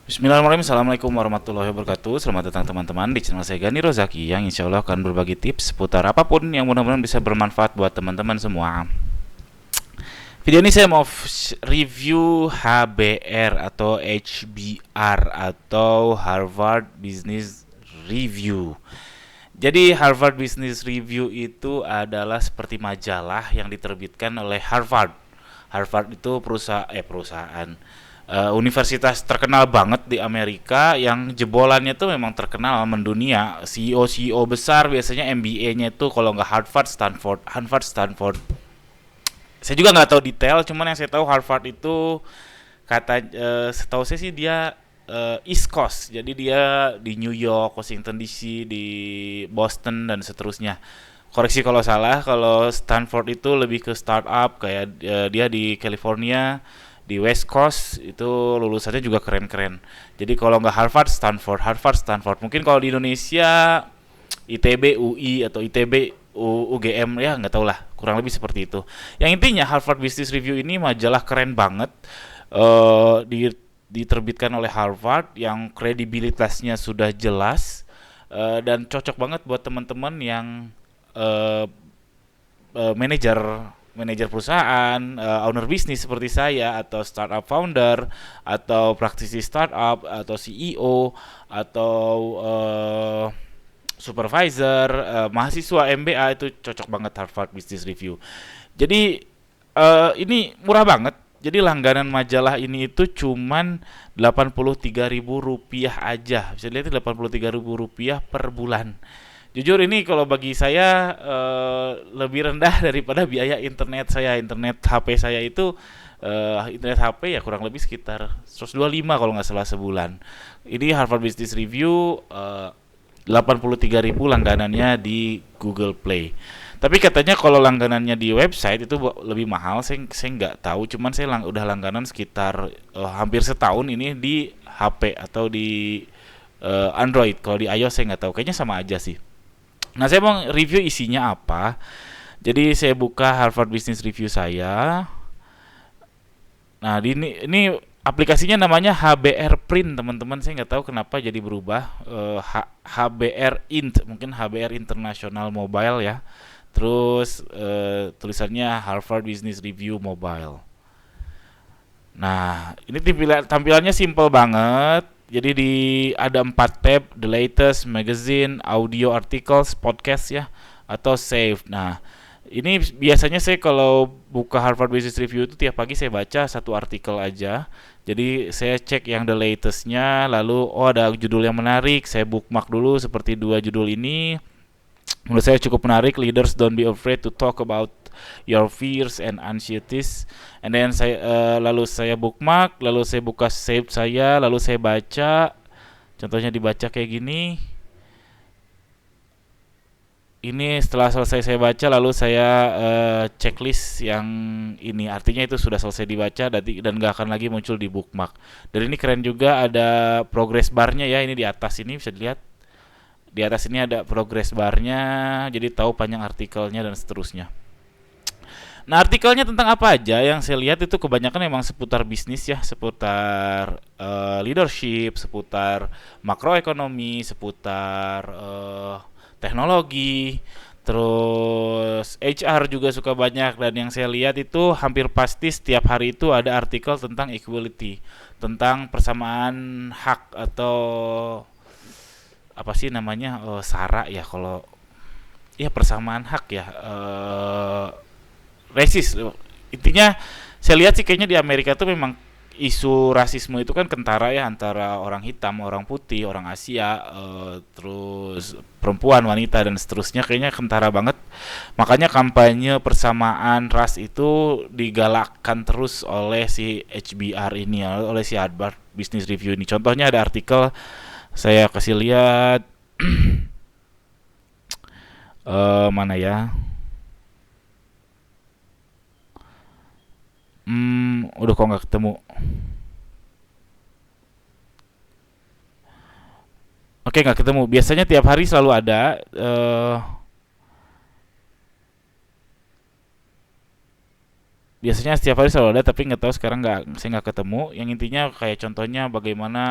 Bismillahirrahmanirrahim. Assalamualaikum warahmatullahi wabarakatuh. Selamat datang teman-teman di channel saya Gani Rozaki yang insya Allah akan berbagi tips seputar apapun yang mudah-mudahan bisa bermanfaat buat teman-teman semua. Video ini saya mau review HBR atau HBR atau Harvard Business Review. Jadi Harvard Business Review itu adalah seperti majalah yang diterbitkan oleh Harvard. Harvard itu perusahaan universitas terkenal banget di Amerika yang jebolannya tuh memang terkenal mendunia. CEO besar biasanya MBA-nya itu kalau nggak Harvard Stanford. Saya juga nggak tahu detail, cuman yang saya tahu Harvard itu setahu saya sih dia East Coast. Jadi dia di New York, Washington DC, di Boston dan seterusnya. Koreksi kalau salah. Kalau Stanford itu lebih ke startup, kayak dia di California, di West Coast itu lulusannya juga keren-keren. Jadi kalau nggak Harvard Stanford. Mungkin kalau di Indonesia ITB UI atau ITB UGM, ya nggak tahu lah, kurang lebih seperti itu. Yang intinya Harvard Business Review ini majalah keren banget, diterbitkan oleh Harvard yang kredibilitasnya sudah jelas, dan cocok banget buat teman-teman yang eh, manajer manajer perusahaan, owner bisnis seperti saya, atau startup founder, atau praktisi startup, atau CEO, atau supervisor, mahasiswa MBA, itu cocok banget Harvard Business Review. Jadi ini murah banget. Jadi langganan majalah ini itu cuman Rp83.000 aja. Bisa dilihat Rp83.000 per bulan. Jujur ini kalau bagi saya lebih rendah daripada biaya internet saya. Internet HP saya itu internet HP ya kurang lebih sekitar 125 kalau nggak salah sebulan. Ini Harvard Business Review 83.000 langganannya di Google Play. Tapi katanya kalau langganannya di website itu lebih mahal. Saya nggak tahu, cuman saya udah langganan sekitar hampir setahun ini di HP atau di Android. Kalau di iOS saya nggak tahu, kayaknya sama aja sih. Nah, saya mau review isinya apa. Jadi saya buka Harvard Business Review saya. Nah, ini aplikasinya namanya HBR Print, teman-teman. Saya nggak tahu kenapa jadi berubah. HBR Int, mungkin HBR International Mobile ya. Terus tulisannya Harvard Business Review Mobile. Nah, ini tampilannya simple banget. Jadi ada 4 tab: the latest, magazine, audio articles, podcast ya, atau save. Nah, ini biasanya saya kalau buka Harvard Business Review itu tiap pagi saya baca satu artikel aja. Jadi saya cek yang the latestnya, lalu ada judul yang menarik, saya bookmark dulu seperti dua judul ini. Menurut saya cukup menarik. Leaders don't be afraid to talk about your fears and anxieties. And then lalu saya bookmark, lalu saya buka save saya, lalu saya baca. Contohnya dibaca kayak gini. Ini setelah selesai saya baca, lalu saya checklist yang ini. Artinya itu sudah selesai dibaca dan gak akan lagi muncul di bookmark. Dan ini keren juga, ada progress barnya ya. Ini di atas ini bisa dilihat. Di atas ini ada progress barnya, jadi tahu panjang artikelnya dan seterusnya. Nah, artikelnya tentang apa aja? Yang saya lihat itu kebanyakan memang seputar bisnis ya, seputar leadership, seputar makroekonomi, seputar teknologi, terus HR juga suka banyak. Dan yang saya lihat itu hampir pasti setiap hari itu ada artikel tentang equality, tentang persamaan hak, atau apa sih namanya, SARA ya, kalau ya persamaan hak ya, resis. Intinya saya lihat sih kayaknya di Amerika tuh memang isu rasisme itu kan kentara ya, antara orang hitam, orang putih, orang Asia, terus perempuan, wanita dan seterusnya, kayaknya kentara banget. Makanya kampanye persamaan ras itu digalakkan terus oleh si HBR ini, oleh si Harvard Business Review ini. Contohnya ada artikel, saya kasih lihat. Mana ya? Udah kok nggak ketemu. Oke, nggak ketemu. Biasanya tiap hari selalu ada. biasanya setiap hari selalu ada, tapi nggak tahu sekarang saya nggak ketemu. Yang intinya kayak contohnya bagaimana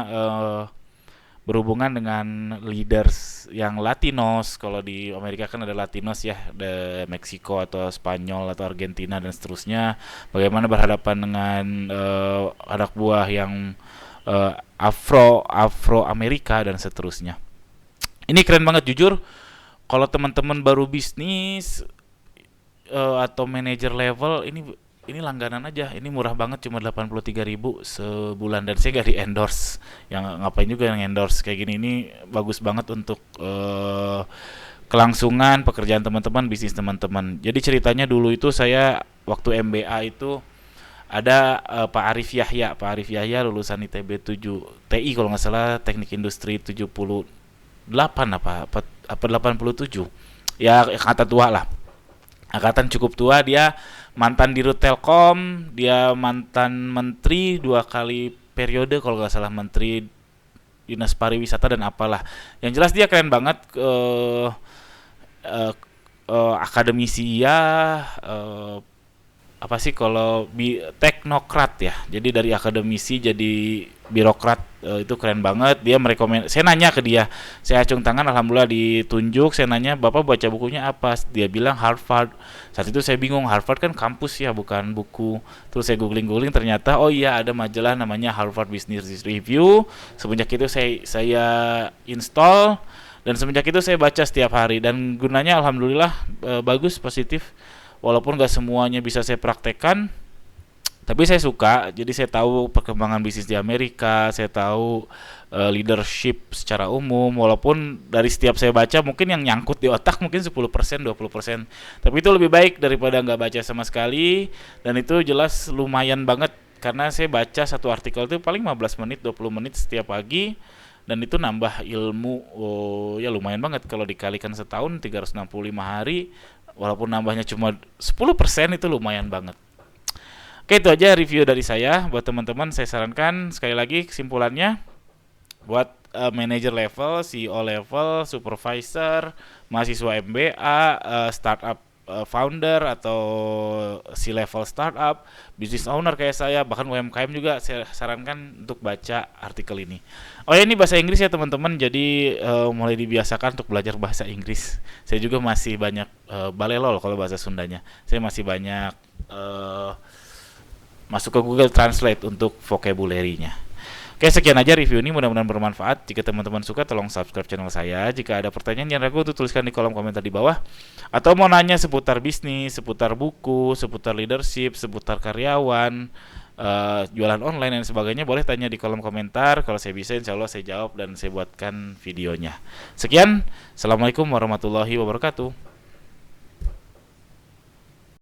berhubungan dengan leaders yang Latinos. Kalau di Amerika kan ada Latinos ya, ada Meksiko atau Spanyol atau Argentina dan seterusnya. Bagaimana berhadapan dengan anak buah yang Afro Amerika dan seterusnya. Ini keren banget jujur. Kalau teman-teman baru bisnis atau manager level, ini langganan aja. Ini murah banget, cuma 83.000 sebulan, dan saya gak di endorse. Yang ngapain juga yang endorse kayak gini. Ini bagus banget untuk kelangsungan pekerjaan teman-teman, bisnis teman-teman. Jadi ceritanya dulu itu saya waktu MBA itu ada Pak Arif Yahya. Pak Arif Yahya lulusan ITB 7 TI kalau nggak salah, Teknik Industri 78 apa 87. Ya angkatan tua lah. Angkatan cukup tua. Dia mantan Dirut Telkom, dia mantan menteri 2 kali periode kalau nggak salah, menteri dinas pariwisata dan apalah. Yang jelas dia keren banget, akademisi ya, apa sih kalau teknokrat ya. Jadi dari akademisi jadi birokrat, itu keren banget. Dia merekomend, saya nanya ke dia, saya acung tangan, alhamdulillah ditunjuk. Saya nanya, bapak baca bukunya apa? Dia bilang Harvard. Saat itu saya bingung, Harvard kan kampus ya, bukan buku. Terus saya googling ternyata oh iya ada majalah namanya Harvard Business Review. Semenjak itu saya install, dan semenjak itu saya baca setiap hari, dan gunanya alhamdulillah bagus, positif. Walaupun gak semuanya bisa saya praktekkan, tapi saya suka. Jadi saya tahu perkembangan bisnis di Amerika, saya tahu leadership secara umum. Walaupun dari setiap saya baca mungkin yang nyangkut di otak mungkin 10%, 20%, tapi itu lebih baik daripada nggak baca sama sekali. Dan itu jelas lumayan banget, karena saya baca satu artikel itu paling 15 menit 20 menit setiap pagi, dan itu nambah ilmu. Ya lumayan banget kalau dikalikan setahun 365 hari. Walaupun nambahnya cuma 10%, itu lumayan banget. Oke, itu aja review dari saya. Buat teman-teman saya sarankan sekali lagi kesimpulannya, buat manager level, CEO level, supervisor, mahasiswa MBA, startup founder atau C-level startup, business owner kayak saya, bahkan UMKM juga saya sarankan untuk baca artikel ini. Oh ya, ini bahasa Inggris ya teman-teman, jadi mulai dibiasakan untuk belajar bahasa Inggris. Saya juga masih banyak balelol kalau bahasa Sundanya. Saya masih banyak masuk ke Google Translate untuk vocabulary-nya. Oke, sekian aja review ini, mudah-mudahan bermanfaat. Jika teman-teman suka, tolong subscribe channel saya. Jika ada pertanyaan yang ragu, tuliskan di kolom komentar di bawah. Atau mau nanya seputar bisnis, seputar buku, seputar leadership, seputar karyawan, jualan online dan sebagainya, boleh tanya di kolom komentar. Kalau saya bisa, insya Allah saya jawab dan saya buatkan videonya. Sekian, Assalamualaikum warahmatullahi wabarakatuh.